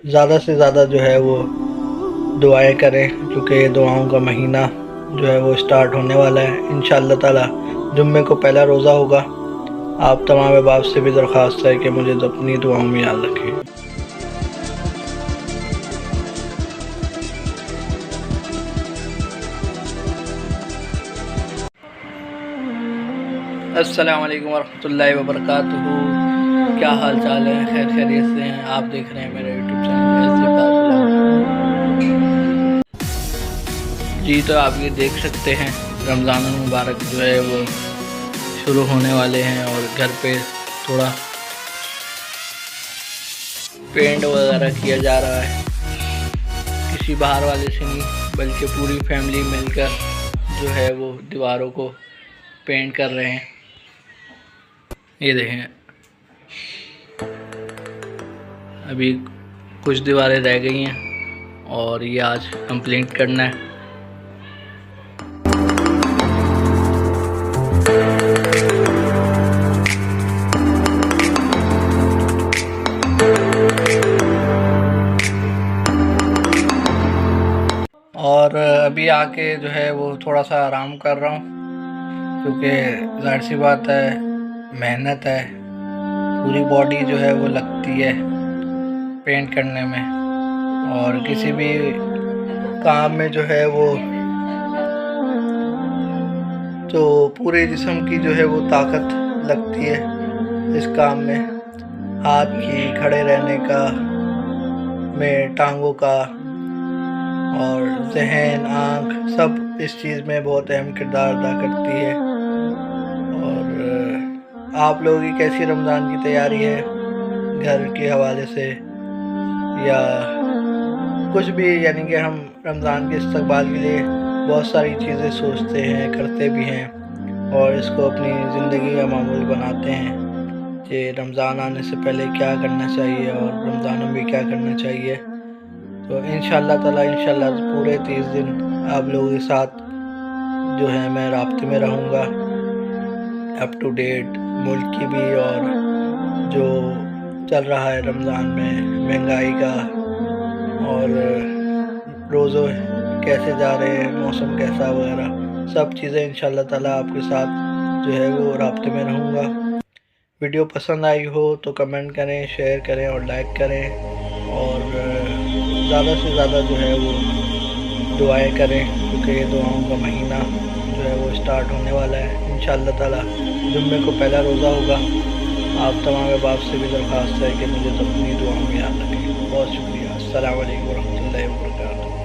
ज़्यादा से ज़्यादा जो है वो दुआएं करें, क्योंकि ये दुआओं का महीना जो है वो स्टार्ट होने वाला है। इंशाअल्लाह ताला जुम्मे को पहला रोज़ा होगा। आप तमाम अहबाब से भी दरख्वास्त है कि मुझे अपनी दुआओं में याद रखें। अस्सलाम वालेकुम वरहमतुल्लाहि वबरकातुहू। क्या हाल चाल है? खैर खैरियत से हैं? आप देख रहे हैं मेरा यूट्यूब चैनल। जी तो आप ये देख सकते हैं रमज़ान मुबारक जो है वो शुरू होने वाले हैं और घर पे थोड़ा पेंट वगैरह किया जा रहा है। किसी बाहर वाले से नहीं बल्कि पूरी फैमिली मिलकर जो है वो दीवारों को पेंट कर रहे हैं। ये देखें, अभी कुछ दीवारें रह गई हैं और ये आज कंप्लीट करना है। और अभी आके जो है वो थोड़ा सा आराम कर रहा हूँ, क्योंकि ज़ाहिर सी बात है मेहनत है, पूरी बॉडी जो है वो लगती है पेंट करने में। और किसी भी काम में जो है वो तो पूरे जिस्म की जो है वो ताकत लगती है इस काम में। हाथ की, खड़े रहने का, में टांगों का और जहन, आँख, सब इस चीज़ में बहुत अहम किरदार अदा करती है। और आप लोगों की कैसी रमज़ान की तैयारी है घर के हवाले से या कुछ भी, यानी कि हम रमज़ान के इस्तकबाल के लिए बहुत सारी चीज़ें सोचते हैं, करते भी हैं और इसको अपनी ज़िंदगी का मामूल बनाते हैं कि रमज़ान आने से पहले क्या करना चाहिए और रमज़ान में भी क्या करना चाहिए। तो इंशाअल्लाह ताला पूरे 30 दिन आप लोगों के साथ जो है मैं राब्ते में रहूँगा, अप टू डेट मुल्क की भी और जो चल रहा है रमज़ान में, महंगाई का और रोज़े कैसे जा रहे हैं, मौसम कैसा वगैरह, सब चीज़ें इंशाअल्लाह ताला आपके साथ जो है वो राब्ते में रहूँगा। वीडियो पसंद आई हो तो कमेंट करें, शेयर करें और लाइक करें और ज़्यादा से ज़्यादा जो है वो दुआएं करें, क्योंकि ये दुआओं का महीना जो है वो स्टार्ट होने वाला है। इंशाअल्लाह ताला जुम्मे को पहला रोज़ा होगा। आप तमाम अहबाब से भी दरख्वास्त है कि मुझे अपनी दुआओं में याद रखें। बहुत शुक्रिया। अस्सलाम वालेकुम वरहमतुल्लाहि वबरकातुहू।